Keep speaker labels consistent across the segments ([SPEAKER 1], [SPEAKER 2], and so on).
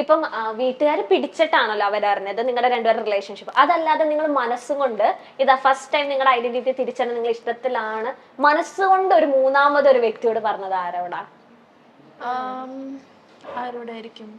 [SPEAKER 1] ഇപ്പം വീട്ടുകാർ പിടിച്ചിട്ടാണല്ലോ അവരറിഞ്ഞത് നിങ്ങളുടെ രണ്ടുപേരുടെ റിലേഷൻഷിപ്പ്. അതല്ലാതെ നിങ്ങൾ മനസ്സുകൊണ്ട് ഇതാ ഫസ്റ്റ് ടൈം നിങ്ങളുടെ ഐഡന്റിറ്റി തിരിച്ചറിഞ്ഞ് നിങ്ങൾ ഇഷ്ടത്തിലാണ് മനസ്സുകൊണ്ട് ഒരു മൂന്നാമതൊരു വ്യക്തിയോട് പറഞ്ഞത് ആരോടാ?
[SPEAKER 2] ആരോടായിരിക്കും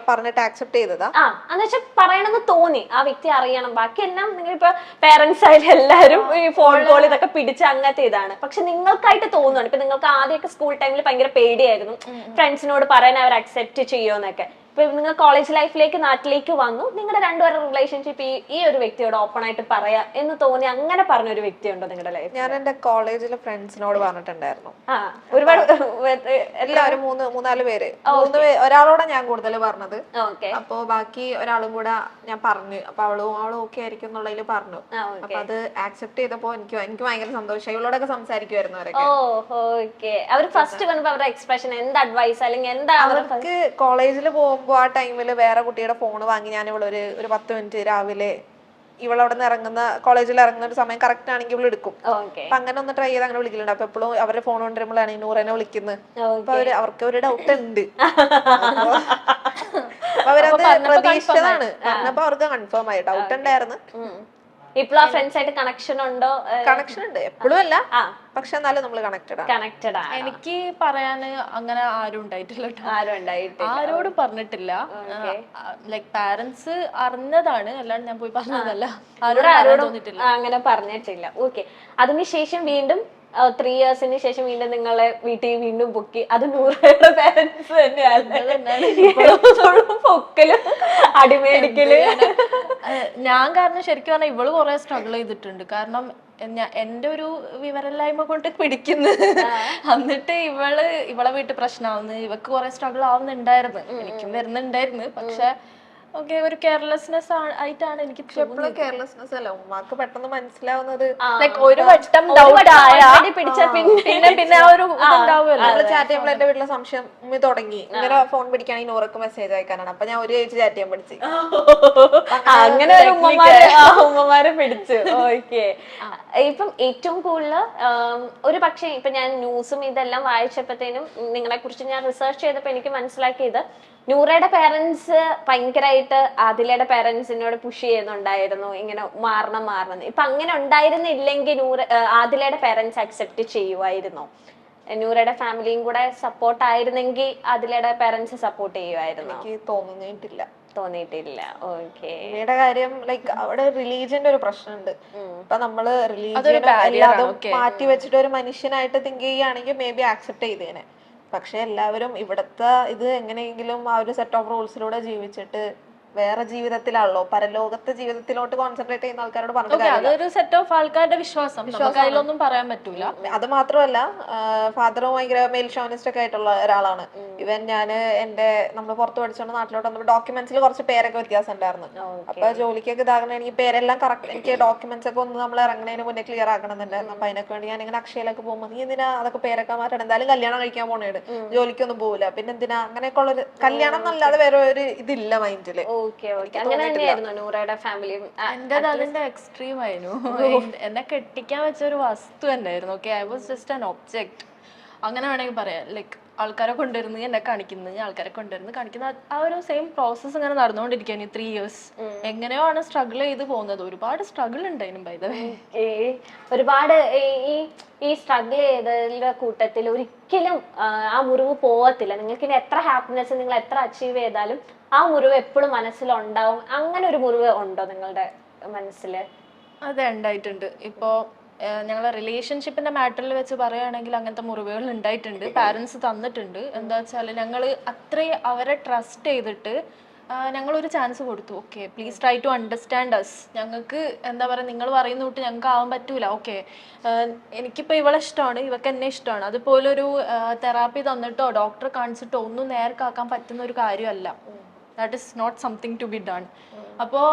[SPEAKER 3] പറഞ്ഞിട്ട് ആക്സെപ്റ്റ് ചെയ്തതാ?
[SPEAKER 1] എന്ന് വെച്ചാൽ പറയണമെന്ന് തോന്നി, ആ വ്യക്തി അറിയണം. ബാക്കിയെല്ലാം നിങ്ങളിപ്പോ പേരൻസ് ആയാലും എല്ലാരും ഈ ഫോൺ കോൾ ഇതൊക്കെ പിടിച്ച് അങ്ങനത്തെ ഇതാണ്. പക്ഷെ നിങ്ങൾക്കായിട്ട് തോന്നുന്നു, ഇപ്പൊ നിങ്ങൾക്ക് ആദ്യമൊക്കെ സ്കൂൾ ടൈമിൽ ഭയങ്കര പേടിയായിരുന്നു ഫ്രണ്ട്സിനോട് പറയാൻ അവർ അക്സെപ്റ്റ് ചെയ്യുമോന്നൊക്കെ. ഇപ്പൊ നിങ്ങൾ കോളേജ് ലൈഫിലേക്ക് നാട്ടിലേക്ക് വന്നു, നിങ്ങളുടെ രണ്ടുപേരുടെ റിലേഷൻഷിപ്പ് ഈ ഒരു വ്യക്തിയോട് ഓപ്പൺ ആയിട്ട് പറയാ എന്ന് തോന്നി അങ്ങനെ പറഞ്ഞൊരു വ്യക്തി ഉണ്ടോ നിങ്ങളുടെ ലൈഫിൽ?
[SPEAKER 3] ഞാൻ എന്റെ കോളേജിലെ ഫ്രണ്ട്സിനോട് പറഞ്ഞിട്ടുണ്ടായിരുന്നു.
[SPEAKER 1] ഒരുപാട്
[SPEAKER 3] എല്ലാവരും മൂന്നാല് പേര്. ഒരാളോടെ ഞാൻ കൂടുതൽ പറഞ്ഞത്. അപ്പൊ ബാക്കി ഒരാളും കൂടെ ഞാൻ പറഞ്ഞു. അപ്പൊ അവളും ഓക്കെ ആയിരിക്കും എന്നുള്ളതിൽ പറഞ്ഞു. അപ്പൊ അത് ആക്സെപ്റ്റ് ചെയ്തപ്പോ എനിക്ക് ഭയങ്കര സന്തോഷം. ഇവളോടൊക്കെ സംസാരിക്കുമായിരുന്നു അവരൊക്കെ.
[SPEAKER 1] അവർ ഫസ്റ്റ് കണ്ടപ്പോ അവരുടെ എക്സ്പ്രഷൻ എന്ത് അഡ്വൈസ് അല്ലെങ്കിൽ എന്താ?
[SPEAKER 3] അവർക്ക് കോളേജിൽ പോകുമ്പോ ആ ടൈമില് വേറെ കുട്ടിയുടെ ഫോൺ വാങ്ങി ഞാൻ ഇവളൊരു 10 മിനിറ്റ് രാവിലെ ഇവളവിടെ നിന്ന് ഇറങ്ങുന്ന കോളേജിൽ ഇറങ്ങുന്ന ഒരു സമയം കറക്റ്റ് ആണെങ്കിൽ ഇവൾ എടുക്കും. അപ്പൊ അങ്ങനെ ഒന്ന് ട്രൈ ചെയ്ത് അങ്ങനെ വിളിക്കലുണ്ട്. അപ്പൊ എപ്പോഴും അവരുടെ ഫോൺ കൊണ്ടുവരുമ്പോഴാണ് നൂറനെ വിളിക്കുന്നത്. അപ്പൊ അവർക്ക് ഒരു ഡൗട്ട് ഉണ്ട്. അപ്പൊ അവരത് പ്രതീക്ഷിച്ചതാണ്. പറഞ്ഞപ്പോ അവർക്ക് കൺഫേം ആയി. ഡൗട്ട് ഉണ്ടായിരുന്നു.
[SPEAKER 1] ഇപ്പോഴും ആ ഫ്രണ്ട്സ് ആയിട്ട് കണക്ഷൻ ഉണ്ടോ?
[SPEAKER 3] കണക്ഷൻ ഉണ്ട്, എപ്പോഴും അല്ല, പക്ഷെ എന്നാലും നമ്മള്
[SPEAKER 1] കണക്റ്റഡ് ആണ്.
[SPEAKER 2] എനിക്ക് പറയാന് അങ്ങനെ ആരും ഉണ്ടായിട്ടില്ല. ആരോട് പറഞ്ഞിട്ടില്ല. ലൈക് പാരന്റ്സ് അറിഞ്ഞതാണ്, അല്ലാണ്ട് ഞാൻ പോയി പറഞ്ഞതല്ല.
[SPEAKER 1] ആരോടും അങ്ങനെ പറഞ്ഞിട്ടില്ല. ഓക്കെ. അതിനുശേഷം വീണ്ടും 3 ഇയേഴ്സിന് ശേഷം വീണ്ടും നിങ്ങളെ വീട്ടിൽ വീണ്ടും പൊക്കി. അത് നൂറയുടെ പാരന്റ്സ് തന്നെയാണ് പൊക്കലും അടിമേടിക്കല്.
[SPEAKER 2] ഞാൻ കാരണം ശരിക്കും പറഞ്ഞാൽ ഇവള് കുറെ സ്ട്രഗിൾ ചെയ്തിട്ടുണ്ട്. കാരണം എന്റെ ഒരു വിവരമില്ലായ്മ കൊണ്ട് പിടിക്കുന്നു. എന്നിട്ട് ഇവളെ വീട്ടിൽ പ്രശ്നമാവുന്നു. ഇവക്ക് കുറെ സ്ട്രഗിൾ ആവുന്നുണ്ടായിരുന്നു, എനിക്കും വരുന്നുണ്ടായിരുന്നു. പക്ഷെ ഓക്കെ, ഒരു കെയർലെസ്നെസ് ആയിട്ടാണ് എനിക്ക് തോന്നുന്നത്.
[SPEAKER 3] കെയർലെസ്നെസ് അല്ല, ഉമ്മാക്ക് പെട്ടെന്ന് മനസ്സിലാവുന്നത്.
[SPEAKER 2] ഒരു വട്ടം ഡൗട്ട് പിന്നെ ആ ഒരു
[SPEAKER 3] ചാറ്റ് ചെയ്യുമ്പോൾ എന്റെ വീട്ടിലെ സംശയം ഉമ്മി തുടങ്ങി. ഇങ്ങനെ ഫോൺ പിടിക്കുകയാണെങ്കിൽ നൂറക്ക് മെസ്സേജ് അയക്കാനാണ്. അപ്പൊ ഞാൻ ഒരു ചേച്ചി ചാറ്റ് ചെയ്യാൻ പഠിച്ചു.
[SPEAKER 1] അങ്ങനെ ഒരു ഉമ്മമാരെ പിടിച്ചു. ഓക്കെ. ഇപ്പം ഏറ്റവും കൂടുതൽ ഒരു പക്ഷേ ഇപ്പൊ ഞാൻ ന്യൂസും ഇതെല്ലാം വായിച്ചപ്പോഴത്തേനും നിങ്ങളെ കുറിച്ച് ഞാൻ റിസർച്ച് ചെയ്തപ്പോ എനിക്ക് മനസ്സിലാക്കിയത് നൂറയുടെ പേരൻസ് ഭയങ്കരമായിട്ട് ആദിലയുടെ പേരൻസിനോട് പുഷ് ചെയ്യുന്നുണ്ടായിരുന്നു, ഇങ്ങനെ മാറണം. ഇപ്പൊ അങ്ങനെ ഉണ്ടായിരുന്നില്ലെങ്കിൽ ആദിലയുടെ പേരൻസ് അക്സെപ്റ്റ് ചെയ്യുമായിരുന്നോ? നൂറയുടെ ഫാമിലിയും കൂടെ സപ്പോർട്ട് ആയിരുന്നെങ്കിൽ ആദിലയുടെ പേരൻസ് സപ്പോർട്ട് ചെയ്യുമായിരുന്നോ?
[SPEAKER 3] എനിക്ക് തോന്നിയിട്ടില്ല.
[SPEAKER 1] ഓക്കെ.
[SPEAKER 3] ഉമ്മയുടെ കാര്യം ലൈക്ക് അവിടെ റിലീജിയന്റെ ഒരു പ്രശ്നമുണ്ട്. ഇപ്പൊ നമ്മള് റിലീജിയൻ മാറ്റി വെച്ചിട്ട് ഒരു മനുഷ്യനായിട്ട് തിങ്ക് ചെയ്യുകയാണെങ്കിൽ മേ ബി ആക്സെപ്റ്റ് ചെയ്തേനെ. പക്ഷെ എല്ലാവരും ഇവിടത്തെ ഇത് എങ്ങനെയെങ്കിലും ആ ഒരു സെറ്റ് ഓഫ് റൂൾസിലൂടെ ജീവിച്ചിട്ട് വേറെ ജീവിതത്തിലാണല്ലോ, പരലോകത്തെ ജീവിതത്തിലോട്ട് കോൺസെൻട്രേറ്റ് ചെയ്യുന്ന ആൾക്കാരോട് പറഞ്ഞിട്ട്
[SPEAKER 2] അതൊരു സെറ്റ് ഓഫ് ആൾക്കാരുടെ വിശ്വാസം, അതിലൊന്നും പറയാൻ പറ്റൂല.
[SPEAKER 3] അത് മാത്രമല്ല ഫാദറും ഭയങ്കര മെയിൽ ഷോവിനിസ്റ്റ് ഒക്കെ ആയിട്ടുള്ള ഒരാളാണ്. ഇവൻ നമ്മള് പുറത്ത് പഠിച്ചോണ്ട് നാട്ടിലോട്ട് വന്നപ്പോൾ ഡോക്യുമെന്റ്സിൽ കുറച്ച് പേരൊക്കെ വ്യത്യാസം ഉണ്ടായിരുന്നു. അപ്പൊ ജോലിക്കൊക്കെ ഇതാകണം, എനിക്ക് പേരെല്ലാം കറക്റ്റ്, എനിക്ക് ഡോക്യുമെന്റ്സ് ഒക്കെ ഒന്ന് നമ്മൾ ഇറങ്ങുന്നതിന് മുന്നേ ക്ലിയർ ആക്കണമെന്നുണ്ടായിരുന്നു. അപ്പൊ അതിനൊക്കെ വേണ്ടി ഞാൻ ഇങ്ങനെ അക്ഷയയിലൊക്കെ പോകുമ്പോൾ നീ എന്തിനാ അതൊക്കെ പേരൊക്കെ മാറ്റണം, എന്തായാലും കല്യാണം കഴിക്കാൻ പോണേട്, ജോലിക്കൊന്നും പോകില്ല, പിന്നെ എന്തിനാ അങ്ങനെയൊക്കെ ഉള്ളൊരു കല്യാണം എന്നല്ലാതെ വേറെ ഒരു ഇതില്ല മൈൻഡില്.
[SPEAKER 1] അങ്ങനെ തന്നെയായിരുന്നു നൂറയുടെ ഫാമിലിയും.
[SPEAKER 2] എന്റേത് അതിന്റെ എക്സ്ട്രീം ആയിരുന്നു. എന്നെ കെട്ടിക്കാൻ വെച്ച ഒരു വസ്തു തന്നെയായിരുന്നു. Okay, I was just an object, അങ്ങനെ വേണമെങ്കിൽ പറയാം. ലൈക്ക് ആൾക്കാരെ കൊണ്ടുവരുന്നത്, എന്നെ കാണിക്കുന്നത്, ആൾക്കാരെ കൊണ്ടുവരുന്നത് കാണിക്കുന്ന ആ ഒരു സെയിം പ്രോസസ് ഇങ്ങനെ നടന്നുകൊണ്ടിരിക്കുകയാണ് 3 ഇയേഴ്സ്. എങ്ങനെയോ ആണ് സ്ട്രഗിൾ ചെയ്ത് പോകുന്നത്. ഒരുപാട് സ്ട്രഗിൾ ഉണ്ടായിരുന്നു ബൈ ദ വേ.
[SPEAKER 1] ഒരുപാട് ഈ സ്ട്രഗിൾ ചെയ്തതിന്റെ കൂട്ടത്തിൽ ഒരിക്കലും ആ മുറിവ് പോവത്തില്ല. നിങ്ങൾക്ക് ഇനി എത്ര ഹാപ്പിനെസ് നിങ്ങൾ എത്ര അച്ചീവ് ചെയ്താലും ആ മുറിവ് എപ്പോഴും മനസ്സിലുണ്ടാവും. അങ്ങനെ ഒരു മുറിവ് ഉണ്ടോ നിങ്ങളുടെ മനസ്സിൽ?
[SPEAKER 2] അതെ, ഉണ്ടായിട്ടുണ്ട്. ഇപ്പോ ഞങ്ങളെ റിലേഷൻഷിപ്പിന്റെ മാറ്ററിൽ വെച്ച് പറയുകയാണെങ്കിൽ അങ്ങനത്തെ മുറിവുകൾ ഉണ്ടായിട്ടുണ്ട്. പാരന്റ്സ് തന്നിട്ടുണ്ട്. എന്താ വെച്ചാൽ ഞങ്ങൾ അത്രയും അവരെ ട്രസ്റ്റ് ചെയ്തിട്ട് ഞങ്ങളൊരു ചാൻസ് കൊടുത്തു. Okay, please try to understand us. ഞങ്ങൾക്ക് എന്താ പറയുക, നിങ്ങൾ പറയുന്ന തൊട്ട് ഞങ്ങൾക്ക് ആവാൻ പറ്റൂല. ഓക്കെ, എനിക്കിപ്പോൾ ഇവളെ ഇഷ്ടമാണ്, ഇവക്ക് എന്നെ ഇഷ്ടമാണ്. അതുപോലൊരു തെറാപ്പി തന്നിട്ടോ ഡോക്ടറെ കാണിച്ചിട്ടോ ഒന്നും നേർക്കാക്കാൻ പറ്റുന്ന ഒരു കാര്യമല്ല. That is not something to be done. അപ്പോൾ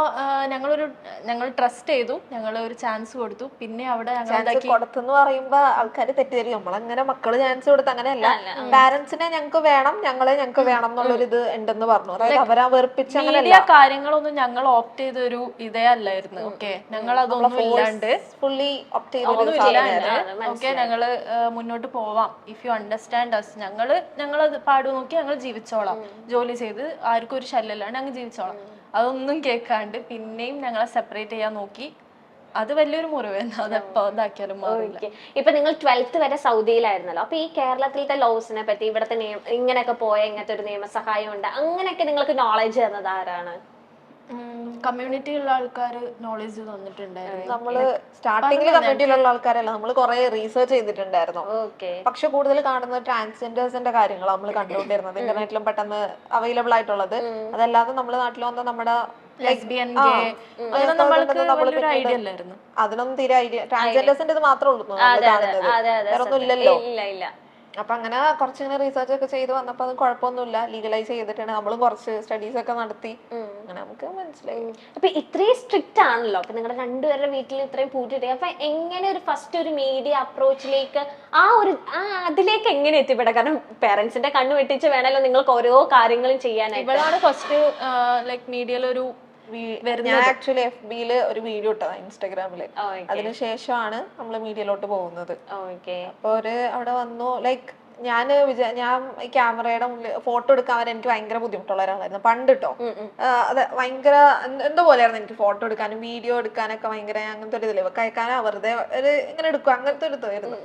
[SPEAKER 2] ഞങ്ങൾ ട്രസ്റ്റ് ചെയ്തു, ഞങ്ങൾ ഒരു ചാൻസ് കൊടുത്തു. പിന്നെ അവിടെ
[SPEAKER 3] ചാൻസ് കൊടുത്തെന്ന് പറയുമ്പോ ആൾക്കാർ തെറ്റിദ്ധരിക്കും, നമ്മളങ്ങനെ മക്കള് ചാൻസ് കൊടുത്ത് അങ്ങനെയല്ല. പാരന്റ്സിനെ ഞങ്ങൾക്ക് വേണം, ഞങ്ങൾക്ക് വേണം എന്നുള്ളൊരു ഇത് ഉണ്ടെന്ന് പറഞ്ഞു. അതായത് അവരാ വെറുപ്പിച്ച്
[SPEAKER 2] മീഡിയ കാര്യങ്ങളൊന്നും ഞങ്ങൾ ഓപ്റ്റ് ചെയ്ത ഒരു ഇതേ അല്ലായിരുന്നു. ഓക്കെ, ഞങ്ങൾ അതൊന്നും ഇല്ലാണ്ട്
[SPEAKER 3] ഫുള്ളി ഓപ്റ്റ്
[SPEAKER 2] ഓക്കെ ഞങ്ങള് മുന്നോട്ട് പോവാം, ഇഫ് യു അണ്ടർസ്റ്റാൻഡ് അസ്, ഞങ്ങളത് പാടു നോക്കി ഞങ്ങൾ ജീവിച്ചോളാം, ജോലി ചെയ്ത് ആർക്കും ഒരു ശല്യമില്ലാണ്ട് ഞങ്ങൾ ജീവിച്ചോളാം. അതൊന്നും കേൾക്കാണ്ട് പിന്നെയും ഞങ്ങളെ സെപ്പറേറ്റ് ചെയ്യാൻ നോക്കി. അത് വലിയൊരു മുറിവായിരുന്നു. അതെപ്പോ ഇതാക്കിയാലും മാറില്ല.
[SPEAKER 1] ഇപ്പൊ നിങ്ങൾ 12th വരെ സൗദിയിലായിരുന്നല്ലോ, അപ്പൊ ഈ കേരളത്തിലത്തെ ലോസിനെ പറ്റി, ഇവിടത്തെ ഇങ്ങനെയൊക്കെ പോയ ഇങ്ങനത്തെ ഒരു നിയമസഹായം ഉണ്ട്, അങ്ങനെയൊക്കെ നിങ്ങൾക്ക് നോളജ് തന്നത് ആരാണ്?
[SPEAKER 2] കമ്മ്യൂണിറ്റിയിലുള്ള ആൾക്കാർ നോളജ് തന്നിട്ടുണ്ടായിരുന്നു.
[SPEAKER 3] നമ്മള് സ്റ്റാർട്ടിങ്ങിൽ കമ്മ്യൂണിറ്റിയിലുള്ള ആൾക്കാരല്ല, നമ്മൾ കുറെ റീസെർച്ച് ചെയ്തിട്ടുണ്ടായിരുന്നു. പക്ഷെ കൂടുതൽ കാണുന്നത് ട്രാൻസ്ജെൻഡേഴ്സിന്റെ കാര്യങ്ങൾ നമ്മൾ കണ്ടുകൊണ്ടിരുന്നത്, ഇന്റർനെറ്റിലും പെട്ടെന്ന് അവൈലബിൾ ആയിട്ടുള്ളത്. അതല്ലാതെ നമ്മുടെ നാട്ടിൽ വന്ന നമ്മുടെ അതിനൊന്നും തീരെ ഐഡിയ, ട്രാൻസ്ജെൻഡേഴ്സിന്റെ ഇത് മാത്രമേ ഉള്ളൂ വേറെ ഒന്നും ഇല്ലല്ലോ. അപ്പൊ അങ്ങനെ കുറച്ചിങ്ങനെ റീസെർച്ച് ഒക്കെ ചെയ്ത് വന്നപ്പോ അത് കുഴപ്പമൊന്നുമില്ല, ലീഗലൈസ് ചെയ്തിട്ടാണ്. നമ്മളും കുറച്ച് സ്റ്റഡീസ് ഒക്കെ നടത്തി, അങ്ങനെ നമുക്ക് മനസ്സിലായി.
[SPEAKER 1] അപ്പൊ ഇത്രയും സ്ട്രിക്റ്റ് ആണല്ലോ, അപ്പൊ നിങ്ങളുടെ രണ്ടുപേരുടെ വീട്ടിൽ ഇത്രയും പൂട്ടിട്ട്, അപ്പൊ എങ്ങനെ ഒരു ഫസ്റ്റ് ഒരു മീഡിയ അപ്രോച്ചിലേക്ക് അതിലേക്ക് എങ്ങനെ എത്തിപ്പെടാം? കാരണം പേരൻസിന്റെ കണ്ണു വെട്ടിച്ച് വേണമല്ലോ നിങ്ങൾക്ക് ഓരോ കാര്യങ്ങളും ചെയ്യാനായിട്ട്.
[SPEAKER 2] ഇവളാണ് ഫസ്റ്റ് ലൈക് മീഡിയയിലൊരു
[SPEAKER 3] ഞാൻ ആക്ച്വലി FB-യില് ഒരു വീഡിയോ ഇട്ടതാ, ഇൻസ്റ്റാഗ്രാമില്. അതിനുശേഷമാണ് നമ്മൾ മീഡിയയിലോട്ട് പോകുന്നത്. അപ്പൊ അവിടെ വന്നു, ലൈക്ക് ഞാൻ ഈ ക്യാമറയുടെ മുന്നിൽ ഫോട്ടോ എടുക്കാൻ എനിക്ക് ഭയങ്കര ബുദ്ധിമുട്ടുള്ള ഒരാളായിരുന്നു പണ്ട് കേട്ടോ. അത് ഭയങ്കര എന്തോ പോലെയായിരുന്നു എനിക്ക് ഫോട്ടോ എടുക്കാനും വീഡിയോ എടുക്കാനൊക്കെ ഭയങ്കര അങ്ങനത്തെ ഒരു ഇതില് കഴിക്കാനോ വെറുതെ ഒരു ഇങ്ങനെ എടുക്കും, അങ്ങനത്തെ ഒരു ഇതായിരുന്നു.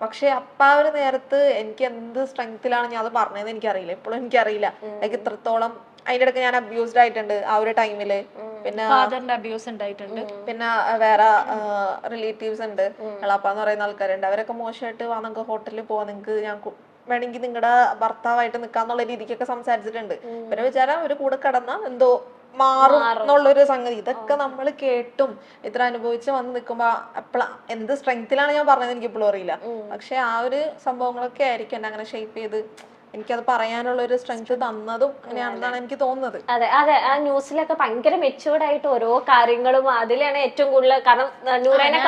[SPEAKER 3] പക്ഷെ അപ്പൊ ആ ഒരു നേരത്ത് എനിക്ക് എന്ത് സ്ട്രെങ്ത്തിലാണ് ഞാൻ അത് പറഞ്ഞതെന്ന് എനിക്കറിയില്ല, ഇപ്പോഴും എനിക്കറിയില്ല. ലൈക്ക് ഇത്രത്തോളം അതിന്റെ ഇടയ്ക്ക് ഞാൻ അബ്യൂസ്ഡ് ആയിട്ടുണ്ട് ആ ഒരു ടൈമില്. പിന്നെ പിന്നെ വേറെ റിലേറ്റീവ്സ് ഉണ്ട്, എളാപ്പാന്ന് പറയുന്ന ആൾക്കാരുണ്ട്. അവരൊക്കെ മോശമായിട്ട് വാ നമുക്ക് ഹോട്ടലിൽ പോവാ, നിങ്ങൾക്ക് ഞാൻ വേണമെങ്കിൽ നിങ്ങളുടെ ഭർത്താവായിട്ട് നിക്കാന്നുള്ള രീതിക്കൊക്കെ സംസാരിച്ചിട്ടുണ്ട്. പിന്നെ വിചാരം ഒരു കൂടെ കിടന്ന എന്തോ മാറും എന്നുള്ളൊരു സംഗതി. ഇതൊക്കെ നമ്മൾ കേട്ടും ഇത്ര അനുഭവിച്ച് വന്ന് നിൽക്കുമ്പോ എന്ത് സ്ട്രെങ്ത്തിലാണ് ഞാൻ പറഞ്ഞത് എനിക്ക് ഇപ്പോഴും അറിയില്ല. പക്ഷെ ആ ഒരു സംഭവങ്ങളൊക്കെ ആയിരിക്കും എന്നെ അങ്ങനെ ഷേപ്പ് ചെയ്ത് എനിക്കത് പറയാനുള്ള ഒരു സ്ട്രെങ്ത് തന്നതും അങ്ങനെയാണെന്നാണ് എനിക്ക് തോന്നുന്നത്.
[SPEAKER 1] അതെ അതെ, ആ ന്യൂസിലൊക്കെ ഭയങ്കര മെച്യൂർഡ് ആയിട്ട് ഓരോ കാര്യങ്ങളും, അതിലാണ് ഏറ്റവും കൂടുതൽ, കാരണം നൂറേനെ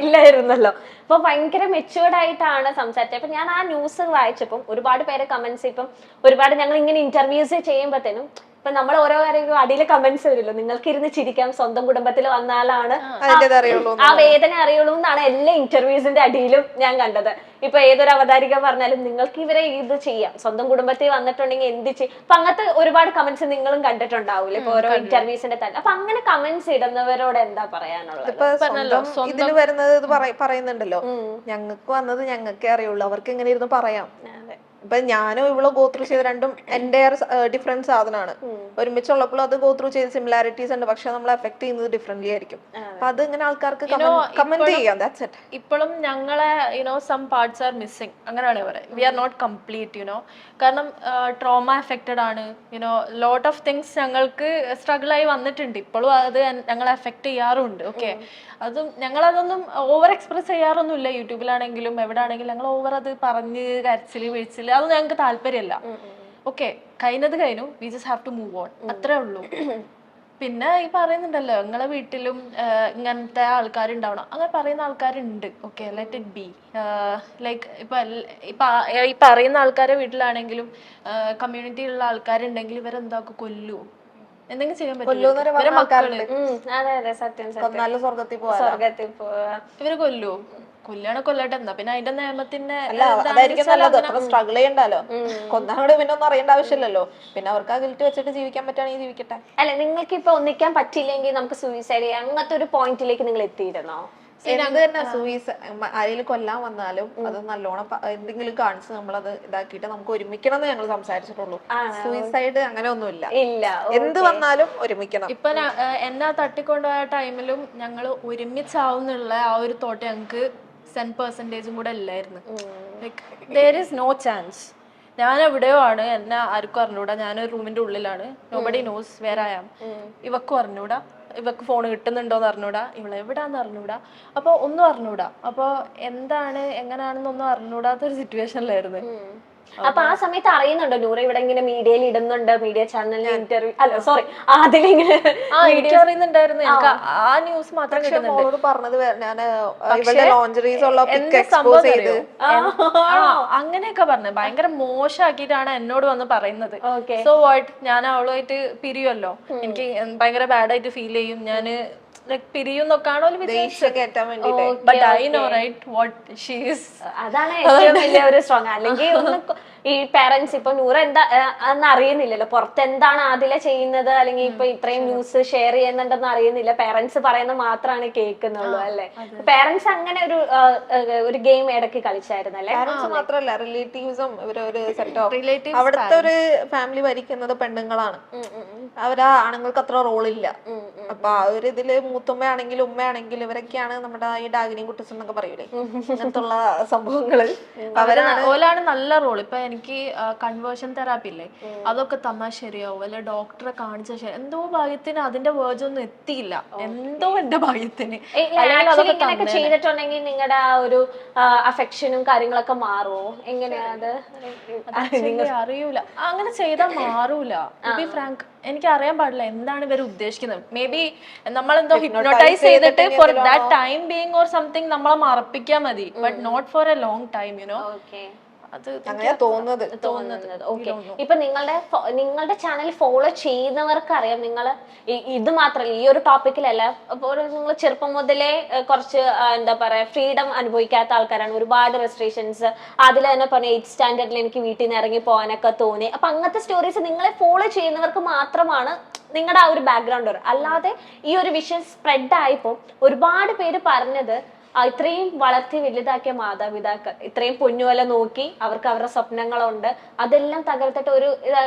[SPEAKER 1] ഇല്ലായിരുന്നല്ലോ, അപ്പൊ ഭയങ്കര മെച്യൂർഡ് ആയിട്ടാണ് സംസാരിച്ചത്. അപ്പൊ ഞാൻ ആ ന്യൂസ് വായിച്ചപ്പം ഒരുപാട് പേരെ കമന്റ്സ്, ഇപ്പം ഒരുപാട് ഞങ്ങൾ ഇങ്ങനെ ഇന്റർവ്യൂസ് ചെയ്യുമ്പോഴത്തേനും ഇപ്പൊ നമ്മൾ ഓരോ കാര്യങ്ങളും അടിയിലെ കമന്റ്സ് വരുമല്ലോ, നിങ്ങൾക്ക് ഇരുന്ന് ചിരിക്കാം, സ്വന്തം കുടുംബത്തിൽ വന്നാലാണ് ആ വേദന അറിയുള്ളൂ എന്നാണ് എല്ലാ ഇന്റർവ്യൂസിന്റെ അടിയിലും ഞാൻ കണ്ടത്. ഇപ്പൊ ഏതൊരു അവതാരിക പറഞ്ഞാലും നിങ്ങൾക്ക് ഇവരെ ഇത് ചെയ്യാം, സ്വന്തം കുടുംബത്തിൽ വന്നിട്ടുണ്ടെങ്കിൽ എന്ത് ചെയ്യും, അപ്പൊ അങ്ങനത്തെ ഒരുപാട് കമന്റ്സ് നിങ്ങളും കണ്ടിട്ടുണ്ടാവൂല ഇപ്പൊ ഓരോ ഇന്റർവ്യൂസിന്റെ തന്നെ. അപ്പൊ അങ്ങനെ കമന്റ്സ് ഇടുന്നവരോട് എന്താ പറയാനുള്ളത്?
[SPEAKER 3] ഇതിൽ വരുന്നത് ഇത് പറയുന്നുണ്ടല്ലോ, ഞങ്ങൾക്ക് വന്നത് ഞങ്ങൾക്കേ അറിയുള്ളൂ, അവർക്ക് എങ്ങനെ ഇരുന്ന് പറയാം. ഇപ്പൊ ഞാനും ഇവളോ ഗോത്രൂ ചെയ്ത് രണ്ടും എൻ്റെ ഡിഫറെന്റ് സാധനമാണ്. ഒരുമിച്ചുള്ളപ്പോൾ അത് ഗോത്രൂ ചെയ്ത് സിമിലാരിറ്റീസ് ഉണ്ട്, പക്ഷെ നമ്മളെ എഫക്ട് ചെയ്യുന്നത് ഡിഫറെന്റ്ലി ആയിരിക്കും. അപ്പൊ അത് ഇങ്ങനെ ആൾക്കാർക്ക് കമന്റ് ചെയ്യാം. That's it.
[SPEAKER 2] ഇപ്പോഴും ഞങ്ങളെ സം പാർട്സ് ആർ മിസ്സിംഗ്, അങ്ങനെയാണ് പറയുന്നത്. വി ആർ നോട്ട് കംപ്ലീറ്റ് കാരണം ട്രോമ എഫക്റ്റഡ് ആണ്. ലോട്ട് ഓഫ് തിങ്സ് ഞങ്ങൾക്ക് സ്ട്രഗിൾ ആയി വന്നിട്ടുണ്ട്, ഇപ്പോഴും അത് ഞങ്ങളെ എഫക്ട് ചെയ്യാറുണ്ട്. ഓക്കെ, അതും ഞങ്ങളതൊന്നും ഓവർ എക്സ്പ്രസ് ചെയ്യാറൊന്നുമില്ല, യൂട്യൂബിലാണെങ്കിലും എവിടെ ആണെങ്കിലും ഞങ്ങൾ ഓവർ അത് പറഞ്ഞ് കരച്ചില് വീഴ്ചില് അതൊന്നും ഞങ്ങൾക്ക് താല്പര്യമല്ല. ഓക്കെ, കഴിഞ്ഞത് കഴിഞ്ഞു, we just have to move on, അത്രേ ഉള്ളൂ. പിന്നെ ഈ പറയുന്നുണ്ടല്ലോ നിങ്ങളെ വീട്ടിലും ഇങ്ങനത്തെ ആൾക്കാരുണ്ടാവണം, അങ്ങനെ പറയുന്ന ആൾക്കാരുണ്ട്. Okay, let it be. Like ഇപ്പൊ ഈ പറയുന്ന ആൾക്കാരെ വീട്ടിലാണെങ്കിലും കമ്മ്യൂണിറ്റിയിലുള്ള ആൾക്കാരുണ്ടെങ്കിൽ ഇവരെന്താക്കും, കൊല്ലു എന്തെങ്കിലും ചെയ്യാൻ പറ്റില്ല. ഇവര് കൊല്ലു, കൊല്ലാണ് കൊല്ലട്ടെ, എന്നാ പിന്നെ അതിന്റെ നിയമത്തിന്റെ
[SPEAKER 3] സ്ട്രഗിൾ ചെയ്യണ്ടല്ലോ, കൊന്നാട് പിന്നെ ഒന്നും അറിയേണ്ട ആവശ്യമില്ലല്ലോ. പിന്നെ അവർക്ക് ആ ഗിൽറ്റ് വെച്ചിട്ട് ജീവിക്കാൻ പറ്റുകയാണെങ്കിൽ ജീവിക്കട്ടെ.
[SPEAKER 1] അല്ലെ, നിങ്ങൾക്ക് ഇപ്പൊ ഒന്നിക്കാൻ പറ്റില്ലെങ്കിൽ നമുക്ക് സൂയിസൈഡ് ചെയ്യാം, അങ്ങനത്തെ ഒരു പോയിന്റിലേക്ക് നിങ്ങൾ എത്തിയിരുന്നോ?
[SPEAKER 3] എന്ത് തന്നെ ആരെങ്കിലും കൊല്ലാൻ വന്നാലും അത് നല്ലോണം എന്തെങ്കിലും കാണിച്ച് നമ്മളത് ഇതാക്കിയിട്ട് നമുക്ക് ഒരുമിക്കണം എന്ന് ഞങ്ങൾ സംസാരിച്ചിട്ടുള്ളൂ. സൂയിസൈഡ് അങ്ങനെ ഒന്നുമില്ല, എന്ത് വന്നാലും ഒരുമിക്കണം.
[SPEAKER 2] ഇപ്പൊ എന്നെ തട്ടിക്കൊണ്ടുപോയ ടൈമിലും ഞങ്ങൾ ഒരുമിച്ചാവുന്നുള്ള ആ ഒരു തോട്ട് ഞങ്ങൾക്ക് 10% കൂടെ ഇല്ലായിരുന്നു. Like there is no chance. ഞാൻ എവിടെയോ ആണ്, എന്നെ ആർക്കും അറിഞ്ഞൂടാ, ഞാനൊരു റൂമിന്റെ ഉള്ളിലാണ്, nobody knows where I am. ഇവക്കും അറിഞ്ഞൂടാ, ഇവക്ക് ഫോൺ കിട്ടുന്നുണ്ടോന്ന് അറിഞ്ഞൂടാ, ഇവളെവിടാന്ന് അറിഞ്ഞൂടാ, അപ്പോൾ ഒന്നും അറിഞ്ഞൂടാ. അപ്പോൾ എന്താണ് എങ്ങനെയാണെന്നൊന്നും അറിഞ്ഞൂടാത്തൊരു സിറ്റുവേഷനിലായിരുന്നു.
[SPEAKER 1] അപ്പൊ ആ സമയത്ത് അറിയുന്നുണ്ടോ നൂറ ഇവിടെ ഇങ്ങനെ മീഡിയയിൽ ഇടുന്നുണ്ട്, മീഡിയ ചാനലിൽ ഇന്റർവ്യൂ, അല്ല സോറി അതിലിങ്ങനെ
[SPEAKER 2] എനിക്ക് അറിയുന്നുണ്ടായിരുന്നു. എനിക്ക് ആ ന്യൂസ് മാത്രം കിട്ടുന്നുണ്ട്.
[SPEAKER 3] മോളോട് പറഞ്ഞത് ഞാൻ ഇവളുടെ ലോഞ്ചറീസ് ഉള്ള പിക്ക്
[SPEAKER 2] എന്താ
[SPEAKER 3] എക്സ്പോസ്
[SPEAKER 2] സംഭവം
[SPEAKER 3] ചെയ്ത്
[SPEAKER 2] അങ്ങനെയൊക്കെ പറഞ്ഞു. ഭയങ്കര മോശമാക്കിയിട്ടാണ് എന്നോട് വന്ന് പറയുന്നത്.
[SPEAKER 1] Okay.
[SPEAKER 2] സോ വാട്ട്, ഞാൻ അവളുമായിട്ട് പിരിയുമല്ലോ, എനിക്ക് ഭയങ്കര ബാഡ് ആയിട്ട് ഫീൽ ചെയ്യും, ഞാന് ലൈക് പിരിയുന്നൊക്കെയാണോ
[SPEAKER 3] ദേഷ്യം കയറ്റാൻ വേണ്ടിട്ട്.
[SPEAKER 2] But I know right what she is.
[SPEAKER 1] അതാണ് ഏറ്റവും വലിയ ഒരു സ്ട്രോങ്. അല്ലെങ്കിൽ ഒന്ന് ഈ പാരന്റ്സ് ഇപ്പൊ നൂറ എന്താ അന്ന് അറിയുന്നില്ലല്ലോ പുറത്ത് എന്താണ് ആദില ചെയ്യുന്നത്, അല്ലെങ്കിൽ ഇപ്പൊ ഇത്രയും ന്യൂസ് ഷെയർ ചെയ്യുന്നുണ്ടെന്ന് അറിയുന്നില്ല. പാരന്റ്സ് പറയുന്നത് മാത്രമാണ് കേൾക്കുന്നുള്ളൂ അല്ലെ. പാരന്റ്സ് അങ്ങനെ ഒരു ഗെയിം ഇടയ്ക്ക് കളിച്ചായിരുന്നല്ലേ?
[SPEAKER 3] പാരന്റ്സ് മാത്രല്ല, റിലേറ്റീവ്സും ഒരു സെറ്റ് ഓഫ്
[SPEAKER 2] റിലേറ്റീവ്സ്
[SPEAKER 3] അവിടുത്തെ ഒരു ഫാമിലി ഭരിക്കുന്നത് പെണ്ണുങ്ങളാണ്. അവരാ ആണുങ്ങൾക്ക് അത്ര റോളില്ല. അപ്പൊ ആ ഒരു ഇതില് മൂത്തുമ്മയാണെങ്കിലും ഉമ്മയാണെങ്കിലും ഇവരൊക്കെയാണ് നമ്മുടെ ഈ ഡാഗിനി കുട്ടസ് എന്നൊക്കെ പറയൂലേ, അങ്ങനത്തുള്ള സംഭവങ്ങള്
[SPEAKER 2] ഓലാണ് നല്ല റോൾ. ഇപ്പൊ എനിക്ക് കൺവേർഷൻ തെറാപ്പി ഇല്ലേ, അതൊക്കെ തന്നാൽ ശരിയാവും, അല്ലെ ഡോക്ടറെ കാണിച്ച ശരി, എന്തോ ഭാഗ്യത്തിന് അതിന്റെ വേർഡ്സ് ഒന്നും എത്തിയില്ല, എന്തോ എന്റെ ഭാഗ്യത്തിന്.
[SPEAKER 1] ഇങ്ങനെയൊക്കെ ചെയ്തിട്ടുണ്ടെങ്കിൽ നിങ്ങളുടെ ആ ഒരു അഫെക്ഷനും കാര്യങ്ങളൊക്കെ മാറുമോ? എങ്ങനെയാ അത്?
[SPEAKER 2] അറിയൂല, അങ്ങനെ ചെയ്താൽ മാറൂല. ടു ബി ഫ്രാങ്ക്, എനിക്ക് അറിയാൻ പാടില്ല എന്താണ് ഇവർ ഉദ്ദേശിക്കുന്നത്. മേ ബി നമ്മളെന്തോ ഹിപ്നോട്ടൈസ് ചെയ്തിട്ട് for that time being or something നമ്മളെ മറപ്പിക്കാൻ മതി, but not for a long time, you know. അത്
[SPEAKER 3] അങ്ങനെ തോന്നുന്നത്.
[SPEAKER 1] ഓക്കെ. ഇപ്പൊ നിങ്ങളുടെ ചാനൽ ഫോളോ ചെയ്യുന്നവർക്ക് അറിയാം, നിങ്ങൾ ഇത് മാത്രമല്ല ഈ ഒരു ടോപ്പിക്കിലല്ല, നിങ്ങൾ ചെറുപ്പം മുതലേ കുറച്ച് എന്താ പറയാ ഫ്രീഡം അനുഭവിക്കാത്ത ആൾക്കാരാണ്. ഒരുപാട് റെസ്ട്രിക്ഷൻസ്, അതിൽ തന്നെ പറഞ്ഞ 8th സ്റ്റാൻഡേർഡിൽ എനിക്ക് വീട്ടിൽ നിന്ന് ഇറങ്ങി പോകാനൊക്കെ തോന്നി. അപ്പൊ അങ്ങനത്തെ സ്റ്റോറീസ് നിങ്ങളെ ഫോളോ ചെയ്യുന്നവർക്ക് മാത്രമാണ് നിങ്ങളുടെ ആ ഒരു ബാക്ക്ഗ്രൗണ്ട് വരും. അല്ലാതെ ഈ ഒരു വിഷയം സ്പ്രെഡ് ആയപ്പോ ഒരുപാട് പേര് പറഞ്ഞത് ഇത്രയും വളർത്തി വലുതാക്കിയ മാതാപിതാക്കൾ ഇത്രയും പൊന്നുപോലെ നോക്കി, അവർക്ക് അവരുടെ സ്വപ്നങ്ങളുണ്ട്, അതെല്ലാം തകർത്തിട്ട്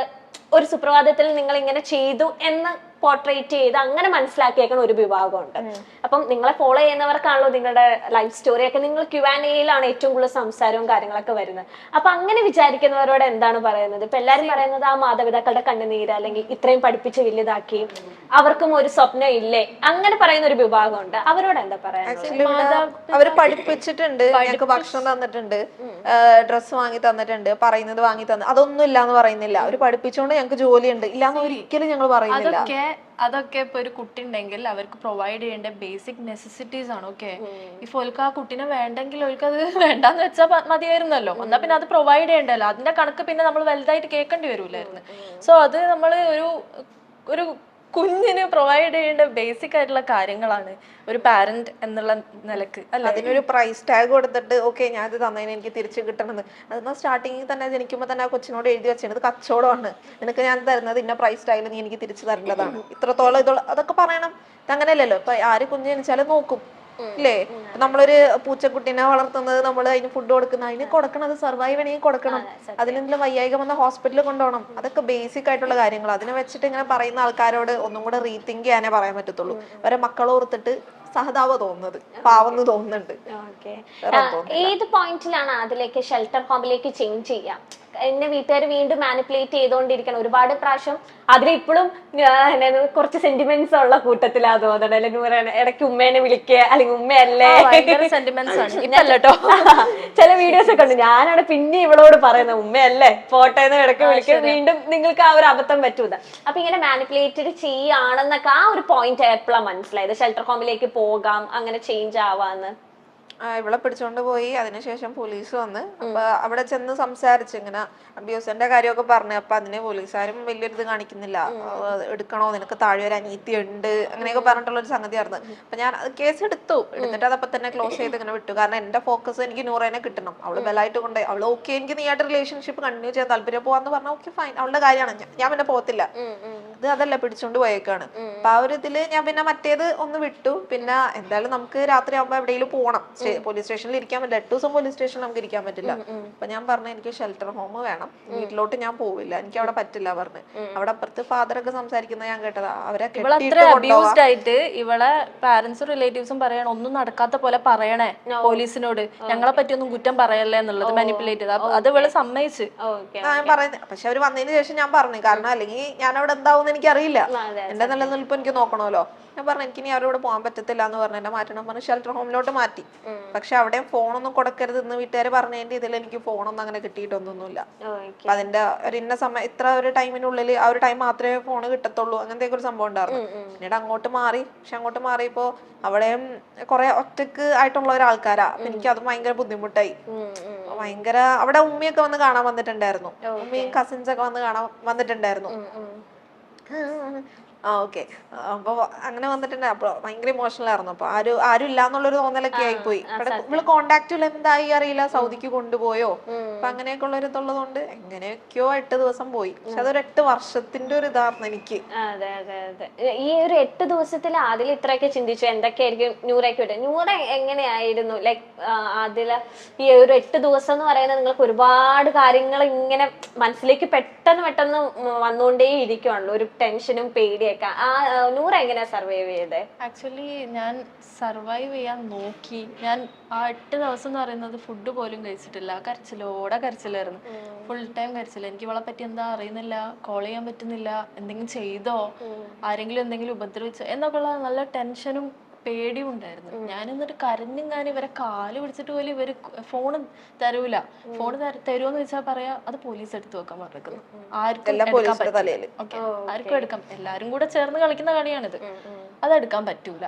[SPEAKER 1] ഒരു സുപ്രഭാതത്തിൽ നിങ്ങൾ ഇങ്ങനെ ചെയ്തു എന്ന് പോർട്രേറ്റ് ചെയ്ത് അങ്ങനെ മനസ്സിലാക്കിയേക്കണ ഒരു വിഭാഗമുണ്ട്. അപ്പം നിങ്ങളെ ഫോളോ ചെയ്യുന്നവർക്കാണല്ലോ നിങ്ങളുടെ ലൈഫ് സ്റ്റോറി ഒക്കെ, നിങ്ങൾ Q&Aയിലാണ് ഏറ്റവും കൂടുതൽ സംസാരവും കാര്യങ്ങളൊക്കെ വരുന്നത്. അപ്പൊ അങ്ങനെ വിചാരിക്കുന്നവരോട് എന്താണ് പറയുന്നത്? ഇപ്പൊ എല്ലാരും പറയുന്നത് ആ മാതാപിതാക്കളുടെ കണ്ണുനീര്, അല്ലെങ്കിൽ ഇത്രയും പഠിപ്പിച്ച് വലുതാക്കി അവർക്കും ഒരു സ്വപ്നം ഇല്ലേ, അങ്ങനെ പറയുന്ന ഒരു വിഭാഗമുണ്ട്. അവരോട് എന്താ പറയുന്നത്?
[SPEAKER 3] അവര് പഠിപ്പിച്ചിട്ടുണ്ട്, ഞങ്ങൾക്ക് ഭക്ഷണം തന്നിട്ടുണ്ട്, ഡ്രസ്സ് വാങ്ങി തന്നിട്ടുണ്ട്, പറയുന്നത് വാങ്ങി തന്നു, അതൊന്നും ഇല്ലാന്ന് പറയുന്നില്ല. അവര് പഠിപ്പിച്ചോണ്ട് ഞങ്ങൾക്ക് ജോലിയുണ്ട്, ഇല്ലാന്ന് ഒരിക്കലും ഞങ്ങൾ പറയുന്നില്ല.
[SPEAKER 2] അതൊക്കെ ഇപ്പൊ ഒരു കുട്ടി ഉണ്ടെങ്കിൽ അവർക്ക് പ്രൊവൈഡ് ചെയ്യേണ്ട ബേസിക് നെസസിറ്റീസ് ആണ്. ഓക്കെ, ഇപ്പൊ ഓൾക്ക് ആ കുട്ടീനെ വേണ്ടെങ്കിൽ ഓൾക്ക് അത് വേണ്ടാന്ന് വെച്ചാൽ മതിയായിരുന്നല്ലോ, എന്നാ പിന്നെ അത് പ്രൊവൈഡ് ചെയ്യണ്ടല്ലോ. അതിന്റെ കണക്ക് പിന്നെ നമ്മൾ വലുതായിട്ട് കേൾക്കേണ്ടി വരൂലായിരുന്നു. സോ അത് നമ്മൾ ഒരു കുഞ്ഞിന് പ്രൊവൈഡ് ചെയ്യേണ്ട ബേസിക് ആയിട്ടുള്ള കാര്യങ്ങളാണ് ഒരു പാരന്റ് എന്നുള്ള നിലക്ക്. അല്ല,
[SPEAKER 3] അതിനൊരു പ്രൈസ് ടാഗ് കൊടുത്തിട്ട് ഓക്കെ ഞാൻ ഇത് തന്നതിന് എനിക്ക് തിരിച്ചു കിട്ടണമെന്ന്, അതെന്നാ സ്റ്റാർട്ടിങ്ങിൽ തന്നെ ജനിക്കുമ്പോൾ തന്നെ ആ കൊച്ചിനോട് എഴുതി വെച്ചത് ഇത് കച്ചവടമാണ്, നിനക്ക് ഞാൻ തരുന്നത് ഇന്ന പ്രൈസ് ടാഗിൽ നീ എനിക്ക് തിരിച്ചു തരേണ്ടതാണ്, ഇത്രത്തോളം അതൊക്കെ പറയണം. അങ്ങനെയല്ലല്ലോ. ഇപ്പൊ ആര് കുഞ്ഞ് ജനിച്ചാലും നോക്കും ഇല്ലേ? നമ്മളൊരു പൂച്ചക്കുട്ടീനെ വളർത്തുന്നത്, നമ്മൾ അതിന് ഫുഡ് കൊടുക്കുന്ന, അതിന് കൊടുക്കണം, അത് സർവൈവ് ചെയ്യണമെങ്കിൽ കൊടുക്കണം, അതിനെന്തെങ്കിലും വയ്യായികം വന്ന ഹോസ്പിറ്റലിൽ കൊണ്ടുപോകണം. അതൊക്കെ ബേസിക് ആയിട്ടുള്ള കാര്യങ്ങൾ. അതിനെ വെച്ചിട്ട് ഇങ്ങനെ പറയുന്ന ആൾക്കാരോട് ഒന്നും കൂടെ റീതിങ്ക് ചെയ്യാനേ പറയാൻ പറ്റത്തുള്ളൂ. അവരെ മക്കളോർത്തിട്ട് സഹതാപ തോന്നുന്നത്, പാവന്ന് തോന്നുന്നുണ്ട്.
[SPEAKER 1] ഏത് പോയിന്റിലാണ് അതിലേക്ക് ഷെൽട്ടർ ഹോമിലേക്ക് ചേഞ്ച് ചെയ്യാം? എന്നെ വീട്ടുകാർ വീണ്ടും മാനിപ്പുലേറ്റ് ചെയ്തുകൊണ്ടിരിക്കണം. ഒരുപാട് പ്രാവശ്യം അതിലിപ്പോഴും കുറച്ച് സെന്റിമെന്റ്സ് ഉള്ള കൂട്ടത്തിലാ തോന്നണം. അല്ലെങ്കിൽ ഇടയ്ക്ക് ഉമ്മേനെ വിളിക്കുക, അല്ലെങ്കിൽ ഉമ്മയല്ലേ ചില വീഡിയോസ് ഒക്കെ ഉണ്ട്. ഞാനാണ് പിന്നെ ഇവളോട് പറയുന്നത് ഉമ്മയല്ലേ ഫോട്ടോന്ന് ഇടയ്ക്ക് വിളിക്കുക, വീണ്ടും നിങ്ങൾക്ക് ആ ഒരു അബദ്ധം പറ്റൂല. അപ്പൊ ഇങ്ങനെ മാനിപ്പുലേറ്റഡ് ചെയ്യാണെന്നൊക്കെ ആ ഒരു പോയിന്റ് എപ്പോഴാണ് മനസ്സിലായത് ഷെൽട്ടർ ഹോമിലേക്ക് പോകാം, അങ്ങനെ ചേഞ്ച് ആവാന്ന്?
[SPEAKER 3] ഇവളെ പിടിച്ചോണ്ട് പോയി. അതിനുശേഷം പോലീസ് വന്ന് അപ്പൊ അവിടെ ചെന്ന് സംസാരിച്ചു, ഇങ്ങനെ അബ്യൂസിന്റെ കാര്യമൊക്കെ പറഞ്ഞു. അപ്പൊ അതിന് പോലീസുകാരും വലിയൊരിത് കാണിക്കുന്നില്ല, എടുക്കണോ, നിനക്ക് താഴെ ഒരു അനീതി ഉണ്ട്, അങ്ങനെയൊക്കെ പറഞ്ഞിട്ടുള്ള ഒരു സംഗതിയായിരുന്നു. അപ്പൊ ഞാൻ കേസ് എടുത്തിട്ട് അതപ്പൊ തന്നെ ക്ലോസ് ചെയ്ത് ഇങ്ങനെ വിട്ടു. കാരണം എന്റെ ഫോക്കസ് എനിക്ക് നൂറേനെ കിട്ടണം. അവള് ബലായിട്ട് കൊണ്ട് അവള് ഓക്കെ, എനിക്ക് നീയായിട്ട് റിലേഷൻഷിപ്പ് കണ്ടിന്യൂ ചെയ്യാൻ താല്പര്യം, പോവാന്ന് പറഞ്ഞാൽ ഓക്കെ ഫൈൻ, അവളുടെ കാര്യമാണ്, ഞാൻ പിന്നെ പോകത്തില്ല. ഇത് അതല്ല, പിടിച്ചോണ്ട് പോയേക്കാണ്. അപ്പൊ ആ ഒരു ഇതില് ഞാൻ പിന്നെ മറ്റേത് ഒന്ന് വിട്ടു. പിന്നെ എന്തായാലും നമുക്ക് രാത്രി ആകുമ്പോ എവിടെയെങ്കിലും പോകണം, പോലീസ് സ്റ്റേഷനിൽ ഇരിക്കാൻ പറ്റില്ല, 8 ദിവസം പോലീസ് സ്റ്റേഷനിൽ നമുക്ക് ഇരിക്കാൻ പറ്റില്ല. അപ്പൊ ഞാൻ പറഞ്ഞു എനിക്ക് ഷെൽട്ടർ ഹോം വേണം, വീട്ടിലോട്ട് ഞാൻ പോവില്ല, എനിക്ക് അവിടെ പറ്റില്ല പറഞ്ഞു. അവിടെ അപ്പുറത്ത് ഫാദർ ഒക്കെ സംസാരിക്കുന്നത് ഞാൻ കേട്ടതാ. അവരെ
[SPEAKER 2] അബ്യൂസ്ഡ് ആയിട്ട് ഇവളെ പാരന്റ്സും റിലേറ്റീവ്സും പറയണം, ഒന്നും നടക്കാത്ത പോലെ പറയണേ പോലീസിനോട്, ഞങ്ങളെ പറ്റി ഒന്നും കുറ്റം പറയല്ലേ എന്നുള്ളത് മാനിപ്പുലേറ്റ് ചെയ്ത്. അത് ഇവള് സമ്മതിച്ച്
[SPEAKER 3] ഞാൻ പറയുന്നത്. പക്ഷെ അവര് വന്നതിന് ശേഷം ഞാൻ പറഞ്ഞു, കാരണം അല്ലെങ്കിൽ ഞാൻ അവിടെ എന്താവും എനിക്ക് അറിയില്ല, എന്റെ നിലനിൽപ്പ് എനിക്ക് നോക്കണമല്ലോ. ഞാൻ പറഞ്ഞു എനിക്ക് ഇനി അവരോട് പോകാൻ പറ്റത്തില്ല എന്ന് പറഞ്ഞു എന്നെ മാറ്റണം പറഞ്ഞ് ഷെൽട്ടർ ഹോമിലോട്ട് മാറ്റി. പക്ഷെ അവിടെ ഫോണൊന്നും കൊടുക്കരുത് എന്ന് വീട്ടുകാർ പറഞ്ഞതിന്റെ ഇതിൽ എനിക്ക് ഫോണൊന്നും അങ്ങനെ കിട്ടിയിട്ടൊന്നുമില്ല. അപ്പൊ അതിന്റെ ഒരു ഇന്ന സമയം ഇത്ര ഒരു ടൈമിനുള്ളിൽ ആ ഒരു ടൈം മാത്രമേ ഫോൺ കിട്ടത്തുള്ളൂ, അങ്ങനത്തെ ഒരു സംഭവം ഉണ്ടായിരുന്നു. പിന്നീട് അങ്ങോട്ട് മാറി. പക്ഷെ അങ്ങോട്ട് മാറിയപ്പോ അവിടെയും കുറെ ഒറ്റക്ക് ആയിട്ടുള്ള ഒരാൾക്കാരാ. അപ്പൊ എനിക്ക് അത് ഭയങ്കര ബുദ്ധിമുട്ടായി. ഭയങ്കര അവിടെ ഉമ്മയൊക്കെ വന്ന് കാണാൻ വന്നിട്ടുണ്ടായിരുന്നു, ഉമ്മയും കസിൻസ് ഒക്കെ വന്നിട്ടുണ്ടായിരുന്നു. ഓക്കെ. അപ്പൊ അങ്ങനെ വന്നിട്ടുണ്ട്. അപ്പൊ ഭയങ്കര ഇമോഷണൽ ആയിരുന്നു. അപ്പൊ ആരും ഇല്ലാന്നുള്ളൊരു തോന്നലൊക്കെ ആയിപ്പോയി. ഇവള് കോണ്ടാക്റ്റിൽ എന്തായി അറിയില്ല, സൗദിക്ക് കൊണ്ടുപോയോ അപ്പൊ അങ്ങനെയൊക്കെ ഉള്ള ഒരു ഇതുള്ളത് കൊണ്ട് എങ്ങനെയൊക്കെയോ 8 ദിവസം പോയി. പക്ഷെ അതൊരു 8 വർഷത്തിന്റെ ഒരു ഇതായിരുന്നു എനിക്ക്.
[SPEAKER 1] അതെ അതെ അതെ. ഈ ഒരു 8 ദിവസത്തിൽ അതിൽ ഇത്രയൊക്കെ ചിന്തിച്ചു എന്തൊക്കെയായിരിക്കും നൂറയ്ക്ക് വിട്ടത്. നൂറ എങ്ങനെയായിരുന്നു ലൈക് അതില് ഈ ഒരു 8 ദിവസം എന്ന് പറയുന്നത് നിങ്ങൾക്ക് ഒരുപാട് കാര്യങ്ങൾ ഇങ്ങനെ മനസ്സിലേക്ക് പെട്ടെന്ന് വന്നുകൊണ്ടേ ഇരിക്കുവാണല്ലോ, ഒരു ടെൻഷനും പേടിയൊക്കെ. നൂറ എങ്ങനെയാ സർവൈവ് ചെയ്തേ?
[SPEAKER 2] ആക്ച്വലി ഞാൻ സർവൈവ് ചെയ്യാൻ നോക്കി. ഞാൻ ആ 8 ദിവസം എന്ന് പറയുന്നത് ഫുഡ് പോലും കഴിച്ചിട്ടില്ല. കരച്ചിലായിരുന്നു, ഫുൾ ടൈം കരച്ചില്ല. എനിക്ക് ഇവളെ പറ്റി എന്താ അറിയുന്നില്ല, കോൾ ചെയ്യാൻ പറ്റുന്നില്ല, എന്തെങ്കിലും ചെയ്തോ, ആരെങ്കിലും എന്തെങ്കിലും ഉപദ്രവിച്ചോ എന്നൊക്കെ ഉള്ള നല്ല ടെൻഷനും പേടിയും ഉണ്ടായിരുന്നു. ഞാൻ എന്നിട്ട് കരഞ്ഞും ഇവരെ കാല് പിടിച്ചിട്ട് പോലും ഇവര് ഫോൺ തരൂല. ഫോൺ തരുമോന്ന് ചോദിച്ചാൽ പറയാ അത് പോലീസ് എടുത്തു വെക്കാൻ പറഞ്ഞിരിക്കുന്നു. ആർക്കും എടുക്കാം, എല്ലാരും കൂടെ ചേർന്ന് കളിക്കുന്ന കളിയാണിത്, അതെടുക്കാൻ പറ്റൂല.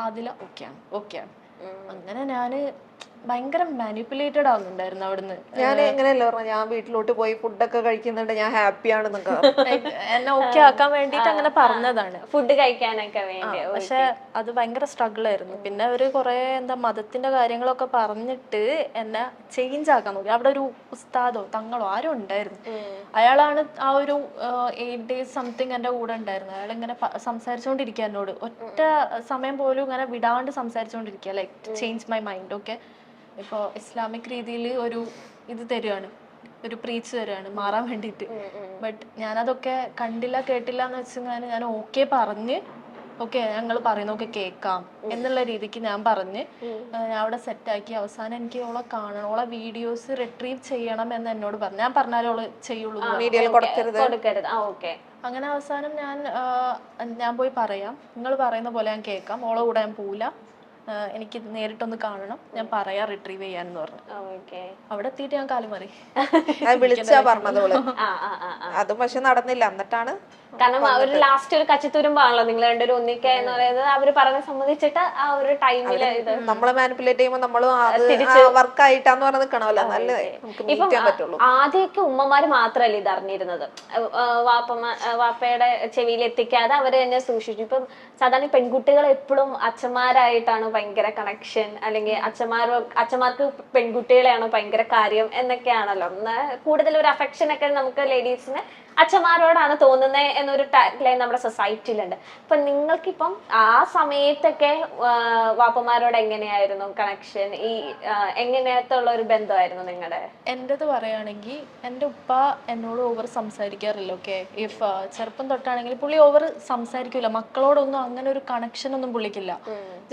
[SPEAKER 2] അതില ഓക്കെയാണ്. അങ്ങനെ ഞാന് ഭയങ്കര മാനിപ്പുലേറ്റഡ് ആവുന്നുണ്ടായിരുന്നു അവിടുന്ന്.
[SPEAKER 3] ഞാൻ എങ്ങനെയല്ല പറഞ്ഞ ഞാൻ വീട്ടിലോട്ട് പോയി ഫുഡൊക്കെ കഴിക്കുന്നുണ്ട്, ഞാൻ ഹാപ്പിയാണെന്നൊക്കെ
[SPEAKER 2] എന്നെ ഓക്കെ ആക്കാൻ വേണ്ടിട്ട് അങ്ങനെ പറഞ്ഞതാണ്,
[SPEAKER 1] ഫുഡ് കഴിക്കാനൊക്കെ വേണ്ടി.
[SPEAKER 2] പക്ഷെ അത് ഭയങ്കര സ്ട്രഗിൾ ആയിരുന്നു. പിന്നെ അവര് കുറെ മതത്തിന്റെ കാര്യങ്ങളൊക്കെ പറഞ്ഞിട്ട് എന്നെ ചേഞ്ച് ആക്കാൻ നോക്കി. അവിടെ ഒരു ഉസ്താദോ തങ്ങളോ ആരും ഉണ്ടായിരുന്നു. അയാളാണ് ആ ഒരു 8 days സംതിങ് എന്റെ കൂടെ ഉണ്ടായിരുന്നു. അയാൾ ഇങ്ങനെ സംസാരിച്ചുകൊണ്ടിരിക്കുക എന്നോട്, ഒറ്റ സമയം പോലും ഇങ്ങനെ വിടാണ്ട് സംസാരിച്ചുകൊണ്ടിരിക്കുക, like change my mind. Okay, ഇപ്പോൾ ഇസ്ലാമിക് രീതിയിൽ ഒരു ഇത് തരുവാണ്, ഒരു പ്രീച്ച് തരുവാണ് മാറാൻ വേണ്ടിയിട്ട്. ബട്ട് ഞാനതൊക്കെ കണ്ടില്ല കേട്ടില്ല എന്ന് വെച്ചാൽ ഞാൻ ഓക്കെ പറഞ്ഞ് ഓക്കെ ഞങ്ങൾ പറയുന്നൊക്കെ കേൾക്കാം എന്നുള്ള രീതിക്ക് ഞാൻ പറഞ്ഞ് ഞാൻ അവിടെ സെറ്റാക്കി. അവസാനം എനിക്ക് ഓളെ കാണണം, ഓളെ വീഡിയോസ് റിട്രീവ് ചെയ്യണം എന്ന് എന്നോട് പറഞ്ഞു. ഞാൻ പറഞ്ഞാലും ഓള് ചെയ്യുള്ളൂ, അങ്ങനെ അവസാനം ഞാൻ പോയി പറയാം, നിങ്ങൾ പറയുന്ന പോലെ ഞാൻ കേൾക്കാം, ഓളെ കൂടെ ഞാൻ പോവില്ല, എനിക്ക് നേരിട്ടൊന്ന് കാണണം, ഞാൻ പറയാ റിട്രീവ് ചെയ്യാന്ന് പറഞ്ഞു. അവിടെ എത്തിയിട്ട് ഞാൻ കാലം മാറി
[SPEAKER 3] വിളിച്ചാ പറഞ്ഞതോള്. അതും പക്ഷെ നടന്നില്ല. എന്നിട്ടാണ്
[SPEAKER 1] കാരണം അവര് ലാസ്റ്റ് ഒരു കച്ചിത്തുരുമ്പാണല്ലോ നിങ്ങൾ രണ്ടുപേരും ഒന്നിക്ക എന്ന് പറയുന്നത്. അവര് പറഞ്ഞ സംബന്ധിച്ചിട്ട് ആ ഒരു ടൈമില്
[SPEAKER 3] നമ്മളെ മാനിപ്പുലേറ്റ് ചെയ്യുമ്പോൾ നമ്മളും വർക്ക് ആയിട്ടാന്ന് പറഞ്ഞ് നിൽക്കണമല്ലോ, നല്ല
[SPEAKER 1] ഇപ്പം ആദ്യമൊക്കെ ഉമ്മമാര് മാത്രല്ല ഇത് അറിഞ്ഞിരുന്നത്, വാപ്പയുടെ ചെവിയിൽ എത്തിക്കാതെ അവര് തന്നെ സൂക്ഷിച്ചു. ഇപ്പം സാധാരണ പെൺകുട്ടികൾ എപ്പോഴും അച്ഛന്മാരായിട്ടാണ് ഭയങ്കര കണക്ഷൻ, അല്ലെങ്കിൽ അച്ഛന്മാർക്ക് പെൺകുട്ടികളെയാണ് ഭയങ്കര കാര്യം എന്നൊക്കെയാണല്ലോ. കൂടുതൽ ഒരു അഫെക്ഷൻ ഒക്കെ നമുക്ക് ലേഡീസിന് അച്ഛന്മാരോടാണ് തോന്നുന്നത് എന്നൊരു ടാഗ് ലൈൻ നമ്മുടെ സൊസൈറ്റിയിലുണ്ട്. അപ്പൊ നിങ്ങൾക്കിപ്പം ആ സമയത്തൊക്കെ വാപ്പമാരോട് എങ്ങനെയായിരുന്നു കണക്ഷൻ? ഈ എങ്ങനത്തെ ഉള്ള ഒരു ബന്ധമായിരുന്നു നിങ്ങളുടെ?
[SPEAKER 2] എന്റേത് പറയുകയാണെങ്കിൽ എൻ്റെ ഉപ്പ എന്നോട് ഓവർ സംസാരിക്കാറില്ല. ഓക്കെ, ഇഫ് ചെറുപ്പം തൊട്ടാണെങ്കിൽ പുള്ളി ഓവർ സംസാരിക്കില്ല, മക്കളോടൊന്നും അങ്ങനെ ഒരു കണക്ഷൻ ഒന്നും പുള്ളിക്കില്ല.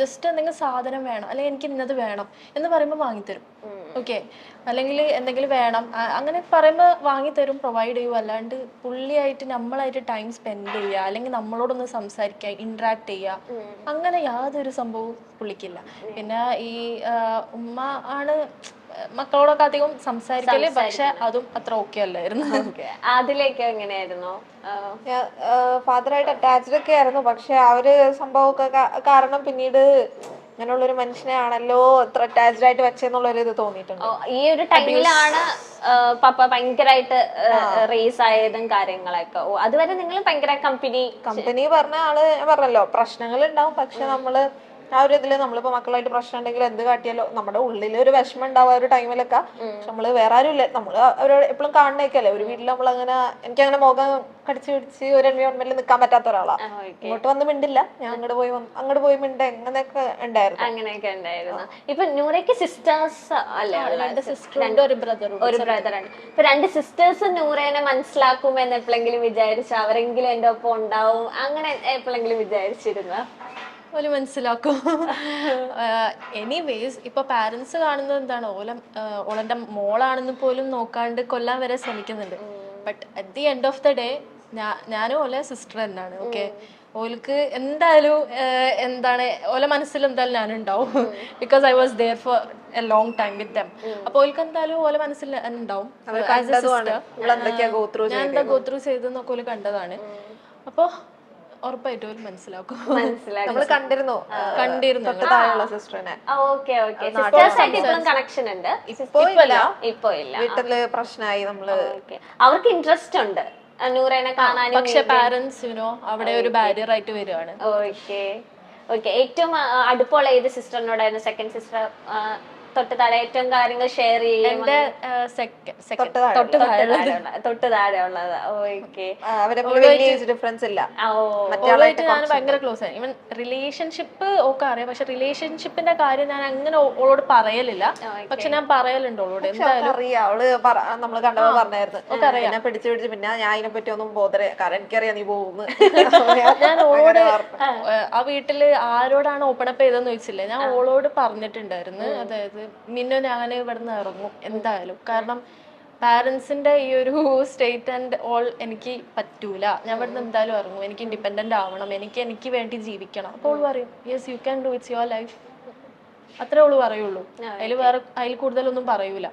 [SPEAKER 2] ജസ്റ്റ് എന്തെങ്കിലും സാധനം വേണം, അല്ലെങ്കിൽ എനിക്ക് ഇന്നത് വേണം എന്ന് പറയുമ്പോൾ വാങ്ങിത്തരും. ഓക്കെ, അല്ലെങ്കിൽ എന്തെങ്കിലും വേണം അങ്ങനെ പറയുമ്പോൾ വാങ്ങിത്തരും, പ്രൊവൈഡ് ചെയ്യും. അല്ലാണ്ട് പുള്ളിയായിട്ട് നമ്മളായിട്ട് ടൈം സ്പെൻഡ് ചെയ്യുക, അല്ലെങ്കിൽ നമ്മളോടൊന്ന് സംസാരിക്കുക, ഇന്ററാക്ട് ചെയ്യുക, അങ്ങനെ യാതൊരു സംഭവവും പുള്ളിക്കില്ല. പിന്നെ ഈ ഉമ്മ ആണ് മക്കളോടൊക്കെ അധികം സംസാരിക്കല്, പക്ഷെ അതും അത്ര ഓക്കെ അല്ലായിരുന്നു.
[SPEAKER 1] അതിലേക്ക് എങ്ങനെയായിരുന്നു?
[SPEAKER 3] ഫാദറായിട്ട് അറ്റാച്ച്ഡ് ഒക്കെ ആയിരുന്നു, പക്ഷെ ആ ഒരു സംഭവമൊക്കെ കാരണം പിന്നീട് അങ്ങനെയുള്ളൊരു മനുഷ്യനെയാണല്ലോ ഇത്ര അറ്റാച്ച്ഡ് ആയിട്ട് വെച്ചെന്നുള്ളൊരു ഇത് തോന്നിയിട്ടുണ്ട്.
[SPEAKER 1] ഈ ഒരു ടൈമിലാണ് പപ്പ ഭയങ്കരമായിട്ട് റേസ് ആയതും കാര്യങ്ങളൊക്കെ. അതുവരെ നിങ്ങൾ ഭയങ്കര കമ്പനി
[SPEAKER 3] പറഞ്ഞ ആള് പറഞ്ഞല്ലോ പ്രശ്നങ്ങൾ ഉണ്ടാവും, പക്ഷെ നമ്മള് ആ ഒരു ഇതില് നമ്മളിപ്പോ മക്കളായിട്ട് പ്രശ്നം ഉണ്ടെങ്കിൽ എന്ത് കാട്ടിയാലോ നമ്മുടെ ഉള്ളിൽ ഒരു വിഷമം ഉണ്ടാവും ആ ഒരു ടൈമിലൊക്കെ. നമ്മള് വേറെ ആരും ഇല്ല, നമ്മള് അവരോട് എപ്പോഴും കാണണേക്കല്ലേ. ഒരു വീട്ടിൽ നമ്മൾ അങ്ങനെ എനിക്കങ്ങനെ മുഖം കടിച്ചു പിടിച്ച് ഒരു എൻവയോൺമെന്റിൽ നിൽക്കാൻ പറ്റാത്ത ഒരാളാ. ഇങ്ങോട്ട് വന്ന് മിണ്ടില്ല, ഞാൻ അങ്ങോട്ട് പോയി മിണ്ട, അങ്ങനെയൊക്കെ ഉണ്ടായിരുന്നു.
[SPEAKER 1] അങ്ങനെയൊക്കെ ഉണ്ടായിരുന്നു. ഇപ്പൊ നൂറയ്ക്ക് സിസ്റ്റേഴ്സ് അല്ലേ?
[SPEAKER 2] ഒരു ബ്രദർ
[SPEAKER 1] ആണ്. ഇപ്പൊ 2 സിസ്റ്റേഴ്സ് നൂറേനെ മനസ്സിലാക്കുമെന്ന് എപ്പോഴെങ്കിലും വിചാരിച്ചു? അവരെങ്കിലും എന്റെ ഒപ്പം ഉണ്ടാവും അങ്ങനെ എപ്പോഴെങ്കിലും വിചാരിച്ചിരുന്ന?
[SPEAKER 2] ഓല് മനസ്സിലാക്കും. എനിവേസ് ഇപ്പൊ പാരന്റ്സ് കാണുന്നത് എന്താണ്, ഓളന്റെ മോളാണെന്ന് പോലും നോക്കാണ്ട് കൊല്ലാൻ വരെ ശ്രമിക്കുന്നുണ്ട്. But at the end of the day ഞാനും ഓലെ സിസ്റ്റർ തന്നെയാണ്. ഓക്കെ, ഓൾക്ക് എന്തായാലും എന്താണ് ഓല മനസ്സിൽ എന്തായാലും ഞാനുണ്ടാവും because I was there for a long time with them. അപ്പൊ ഓൾക്ക് എന്തായാലും ഓല മനസ്സിൽ ഉണ്ടാവും ആസ് എ സിസ്റ്റർ ഞാൻ എന്താ ഗോ ത്രൂ ചെയ്തെന്നൊക്കെ ഓല് കണ്ടതാണ്. അപ്പൊ ഉറപ്പായിട്ടും ഓല് മനസ്സിലാക്കും.
[SPEAKER 3] നമ്മള് കണ്ടിരുന്നു തൊട്ട് താഴെയുള്ള സിസ്റ്ററിനെ.
[SPEAKER 1] ഓക്കെ ഓക്കെ സിസ്റ്റേഴ്സ് ആയിട്ട് ഇപ്പോഴും കണക്ഷൻ ഉണ്ട്?
[SPEAKER 3] ഇപ്പൊ ഇല്ല,
[SPEAKER 1] ഇപ്പൊ ഇല്ല.
[SPEAKER 3] വീട്ടില് പ്രശ്നമായി. നമ്മള്
[SPEAKER 1] അവർക്ക് ഇൻട്രസ്റ്റ് ഉണ്ട് നൂറേനെ കാണാനും.
[SPEAKER 2] പക്ഷെ പാരന്റ്സ് അവിടെ ഒരു ബാരിയർ ആയിട്ട് വരികയാണ്.
[SPEAKER 1] Okay okay. ഏറ്റവും അടുപ്പമുള്ള ഏത് സിസ്റ്ററിനോടായിരുന്നു? സെക്കൻഡ് സിസ്റ്റർ തൊട്ട് താഴെ ഏറ്റവും കാര്യങ്ങൾ ഷെയർ ചെയ്യും?
[SPEAKER 2] എന്റെ
[SPEAKER 1] തൊട്ട് താഴെ ഉള്ളത്. ഓക്കെ.
[SPEAKER 3] അവരെ വലിയ ഏജ് ഡിഫറൻസ് ഇല്ല.
[SPEAKER 2] ഓളായിട്ട് ഞാൻ ഭയങ്കര ക്ലോസ് ആണ്. ഈവൻ റിലേഷൻഷിപ്പ് ഒക്കെ അറിയാം, പക്ഷെ റിലേഷൻഷിപ്പിന്റെ കാര്യം ഞാൻ അങ്ങനെ ഓളോട് പറയലില്ല. പക്ഷെ ഞാൻ പറയലുണ്ട് ഓളോട്. എന്തായാലും
[SPEAKER 3] അറിയാം, അവള് നമ്മള് കണ്ടപ്പോ പറഞ്ഞായിരുന്നു എന്നെ പിടിച്ച് പിന്നെ ഞാൻ അതിനെ പറ്റി ഒന്നും ബോധര, കാരണം എനിക്കറിയാം നീ പോകുന്നു.
[SPEAKER 2] ഞാൻ ഓളോട് ആ വീട്ടില് ആരോടാണ് ഓപ്പൺ അപ്പ് ചെയ്തെന്ന് ചോദിച്ചില്ലേ, ഞാൻ ഓളോട് പറഞ്ഞിട്ടുണ്ടായിരുന്നു. അതായത് മിന്നു ഞാൻ ഇവിടുന്ന് ഇറങ്ങും എന്തായാലും, കാരണം പാരന്റ്സിന്റെ ഈ ഒരു സ്റ്റേറ്റ് ആൻഡ് ഓൾ എനിക്ക് പറ്റൂല. ഞാൻ ഇവിടുന്ന് എന്തായാലും ഇറങ്ങും, എനിക്ക് ഇൻഡിപെൻഡന്റ് ആവണം, എനിക്ക് വേണ്ടി ജീവിക്കണം. അപ്പോൾ ഓള് പറയും yes you can do it's your life. അത്രേ ഓള് പറയുള്ളൂ. അതിൽ കൂടുതലൊന്നും പറയൂല.